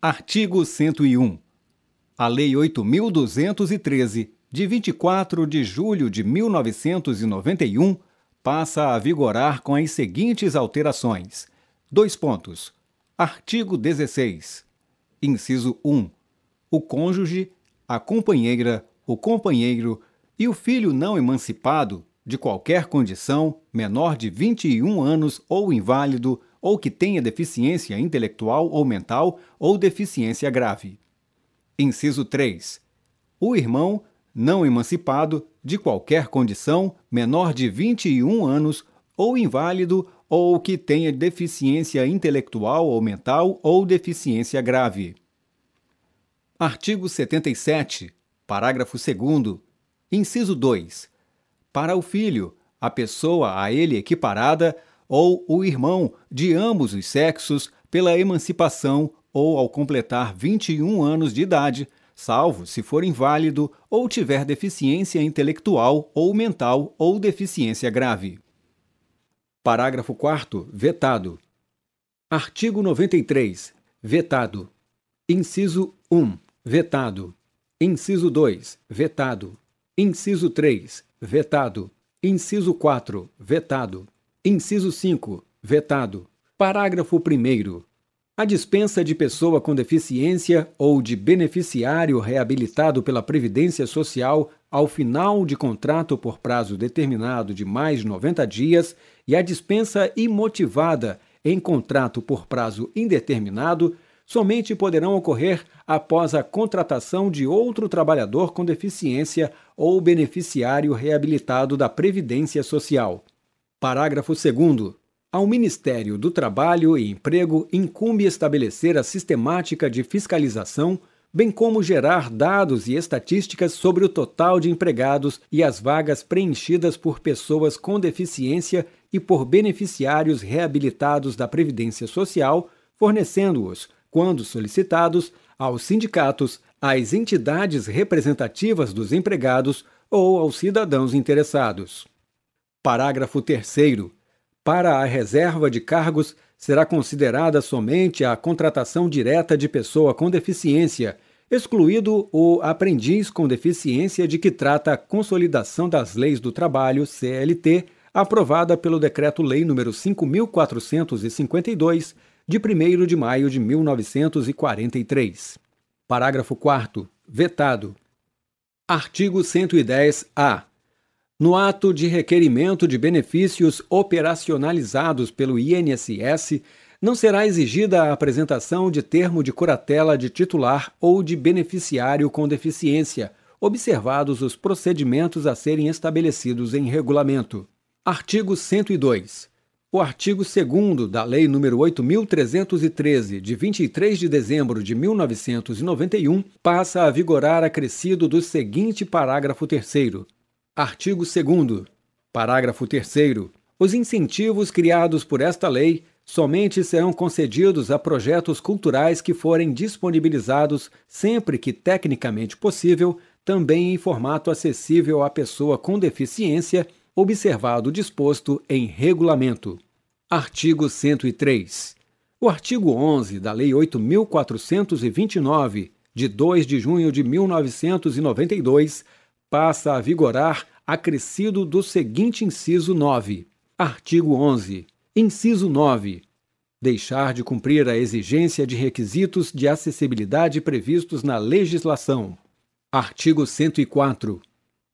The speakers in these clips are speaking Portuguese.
Artigo 101. A Lei 8.213, de 24 de julho de 1991, passa a vigorar com as seguintes alterações. Artigo 16. Inciso 1. O cônjuge, a companheira, o companheiro e o filho não emancipado, de qualquer condição, menor de 21 anos ou inválido, ou que tenha deficiência intelectual ou mental ou deficiência grave. Inciso 3. O irmão, não emancipado, de qualquer condição, menor de 21 anos, ou inválido, ou que tenha deficiência intelectual ou mental ou deficiência grave. Artigo 77, parágrafo 2º, inciso 2. Para o filho, a pessoa a ele equiparada, ou o irmão de ambos os sexos, pela emancipação ou ao completar 21 anos de idade, salvo se for inválido ou tiver deficiência intelectual ou mental ou deficiência grave. Parágrafo 4º, vetado. Artigo 93, vetado. Inciso 1, vetado. Inciso 2, vetado. Inciso 3, vetado. Inciso 4, vetado. Inciso 5, vetado. Parágrafo 1º. A dispensa de pessoa com deficiência ou de beneficiário reabilitado pela Previdência Social ao final de contrato por prazo determinado de mais de 90 dias e a dispensa imotivada em contrato por prazo indeterminado somente poderão ocorrer após a contratação de outro trabalhador com deficiência ou beneficiário reabilitado da Previdência Social. Parágrafo 2º. Ao Ministério do Trabalho e Emprego incumbe estabelecer a sistemática de fiscalização, bem como gerar dados e estatísticas sobre o total de empregados e as vagas preenchidas por pessoas com deficiência e por beneficiários reabilitados da Previdência Social, fornecendo-os, quando solicitados, aos sindicatos, às entidades representativas dos empregados ou aos cidadãos interessados. Parágrafo 3º. Para a reserva de cargos, será considerada somente a contratação direta de pessoa com deficiência, excluído o aprendiz com deficiência de que trata a Consolidação das Leis do Trabalho, CLT, aprovada pelo Decreto-Lei nº 5.452, de 1º de maio de 1943. Parágrafo 4º. Vetado. Artigo 110-A. No ato de requerimento de benefícios operacionalizados pelo INSS, não será exigida a apresentação de termo de curatela de titular ou de beneficiário com deficiência, observados os procedimentos a serem estabelecidos em regulamento. Artigo 102. O artigo 2º da Lei nº 8.313, de 23 de dezembro de 1991, passa a vigorar acrescido do seguinte parágrafo 3º. Artigo 2º. Parágrafo 3º. Os incentivos criados por esta lei somente serão concedidos a projetos culturais que forem disponibilizados, sempre que tecnicamente possível, também em formato acessível à pessoa com deficiência, observado o disposto em regulamento. Artigo 103. O artigo 11 da Lei 8.429, de 2 de junho de 1992, passa a vigorar acrescido do seguinte inciso 9. Artigo 11. Inciso 9. Deixar de cumprir a exigência de requisitos de acessibilidade previstos na legislação. Artigo 104.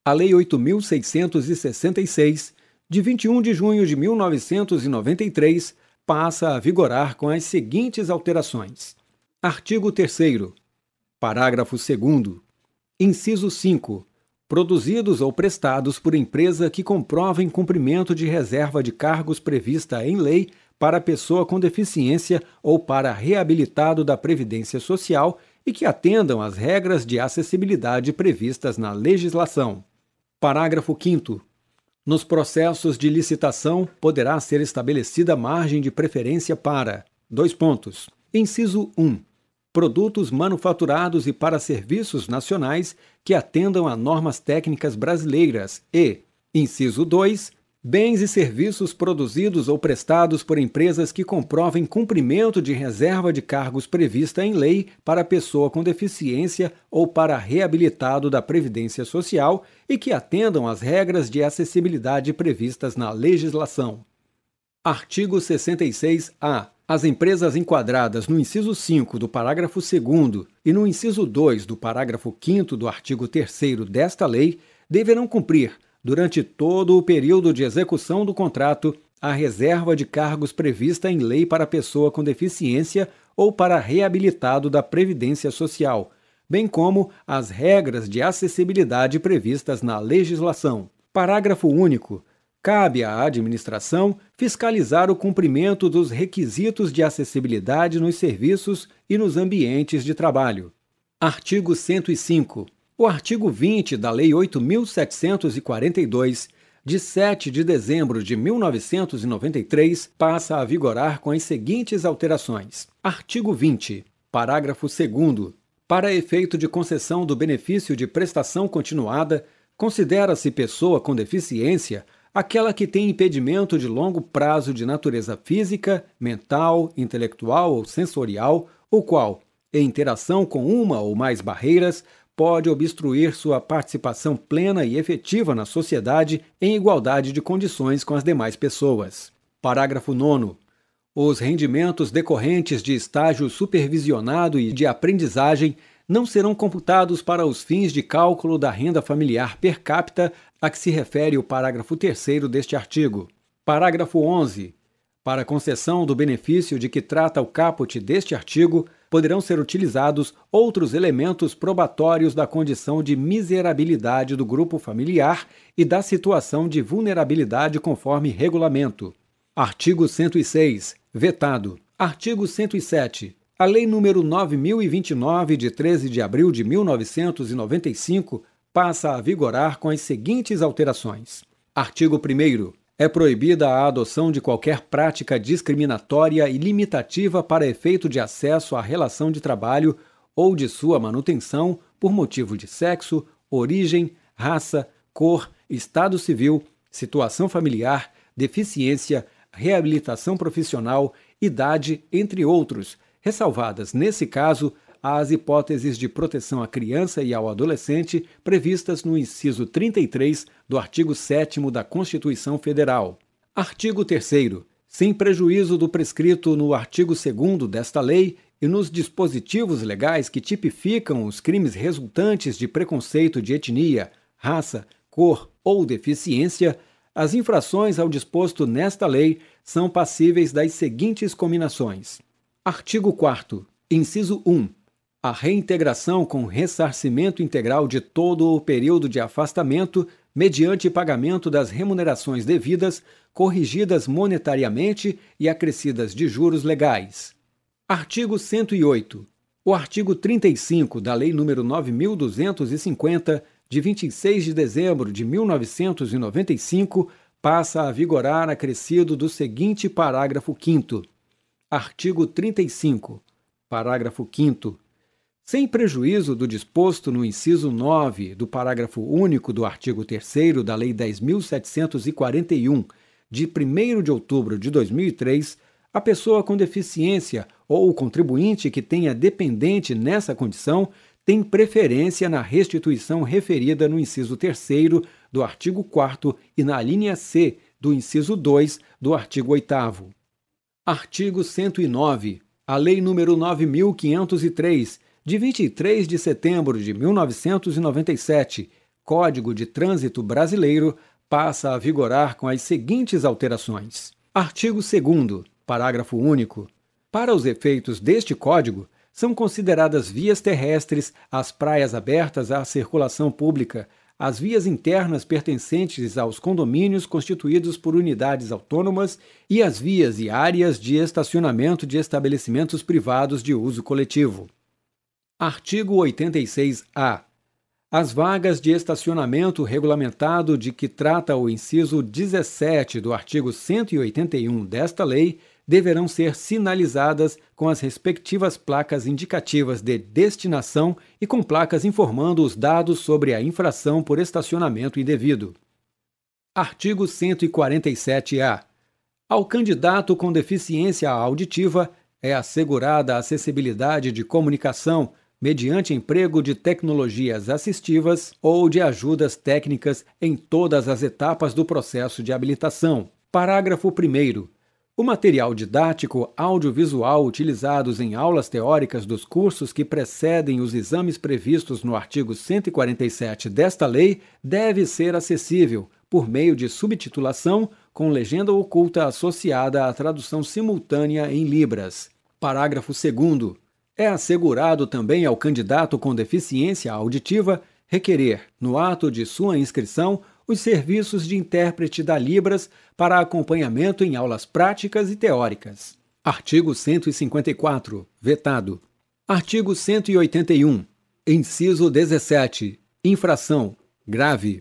A Lei 8.666, de 21 de junho de 1993, passa a vigorar com as seguintes alterações. Artigo 3º. Parágrafo 2º. Inciso 5. Produzidos ou prestados por empresa que comprovem cumprimento de reserva de cargos prevista em lei para pessoa com deficiência ou para reabilitado da Previdência Social e que atendam às regras de acessibilidade previstas na legislação. Parágrafo 5º. Nos processos de licitação, poderá ser estabelecida margem de preferência para: Inciso 1. Produtos manufaturados e para serviços nacionais que atendam a normas técnicas brasileiras e, inciso 2, Bens e serviços produzidos ou prestados por empresas que comprovem cumprimento de reserva de cargos prevista em lei para pessoa com deficiência ou para reabilitado da Previdência Social e que atendam às regras de acessibilidade previstas na legislação. Artigo 66-A. As empresas enquadradas no inciso 5 do parágrafo 2º e no inciso 2 do parágrafo 5º do artigo 3º desta lei deverão cumprir, durante todo o período de execução do contrato, a reserva de cargos prevista em lei para pessoa com deficiência ou para reabilitado da Previdência Social, bem como as regras de acessibilidade previstas na legislação. Parágrafo único. Cabe à administração fiscalizar o cumprimento dos requisitos de acessibilidade nos serviços e nos ambientes de trabalho. Artigo 105. O artigo 20 da Lei 8.742, de 7 de dezembro de 1993, passa a vigorar com as seguintes alterações. Artigo 20. Parágrafo 2º. Para efeito de concessão do benefício de prestação continuada, considera-se pessoa com deficiência aquela que tem impedimento de longo prazo de natureza física, mental, intelectual ou sensorial, o qual, em interação com uma ou mais barreiras, pode obstruir sua participação plena e efetiva na sociedade em igualdade de condições com as demais pessoas. Parágrafo 9º. Os rendimentos decorrentes de estágio supervisionado e de aprendizagem não serão computados para os fins de cálculo da renda familiar per capita a que se refere o parágrafo 3º deste artigo. Parágrafo 11. Para concessão do benefício de que trata o caput deste artigo, poderão ser utilizados outros elementos probatórios da condição de miserabilidade do grupo familiar e da situação de vulnerabilidade conforme regulamento. Artigo 106. Vetado. Artigo 107. A Lei nº 9.029, de 13 de abril de 1995, passa a vigorar com as seguintes alterações. Artigo 1º. É proibida a adoção de qualquer prática discriminatória e limitativa para efeito de acesso à relação de trabalho ou de sua manutenção por motivo de sexo, origem, raça, cor, estado civil, situação familiar, deficiência, reabilitação profissional, idade, entre outros, ressalvadas, nesse caso, as hipóteses de proteção à criança e ao adolescente previstas no inciso 33 do artigo 7º da Constituição Federal. Artigo 3º. Sem prejuízo do prescrito no artigo 2º desta lei e nos dispositivos legais que tipificam os crimes resultantes de preconceito de etnia, raça, cor ou deficiência, as infrações ao disposto nesta lei são passíveis das seguintes cominações. Artigo 4º. Inciso 1. A reintegração com ressarcimento integral de todo o período de afastamento mediante pagamento das remunerações devidas, corrigidas monetariamente e acrescidas de juros legais. Artigo 108. O artigo 35 da Lei nº 9.250, de 26 de dezembro de 1995, passa a vigorar acrescido do seguinte parágrafo 5º. Artigo 35. Parágrafo 5º. Sem prejuízo do disposto no inciso 9 do parágrafo único do artigo 3º da Lei 10.741, de 1º de outubro de 2003, a pessoa com deficiência ou o contribuinte que tenha dependente nessa condição tem preferência na restituição referida no inciso 3º do artigo 4º e na linha C do inciso 2 do artigo 8º. Artigo 109. A Lei nº 9.503, de 23 de setembro de 1997, Código de Trânsito Brasileiro, passa a vigorar com as seguintes alterações. Artigo 2º, parágrafo único. Para os efeitos deste Código, são consideradas vias terrestres as praias abertas à circulação pública, as vias internas pertencentes aos condomínios constituídos por unidades autônomas e as vias e áreas de estacionamento de estabelecimentos privados de uso coletivo. Artigo 86-A. As vagas de estacionamento regulamentado de que trata o inciso 17 do artigo 181 desta lei deverão ser sinalizadas com as respectivas placas indicativas de destinação e com placas informando os dados sobre a infração por estacionamento indevido. Artigo 147-A. Ao candidato com deficiência auditiva é assegurada a acessibilidade de comunicação mediante emprego de tecnologias assistivas ou de ajudas técnicas em todas as etapas do processo de habilitação. Parágrafo 1º. O material didático audiovisual utilizados em aulas teóricas dos cursos que precedem os exames previstos no artigo 147 desta lei deve ser acessível por meio de subtitulação com legenda oculta associada à tradução simultânea em Libras. Parágrafo 2º. É assegurado também ao candidato com deficiência auditiva requerer, no ato de sua inscrição, os serviços de intérprete da Libras para acompanhamento em aulas práticas e teóricas. Artigo 154. Vetado. Artigo 181. Inciso 17. Infração grave.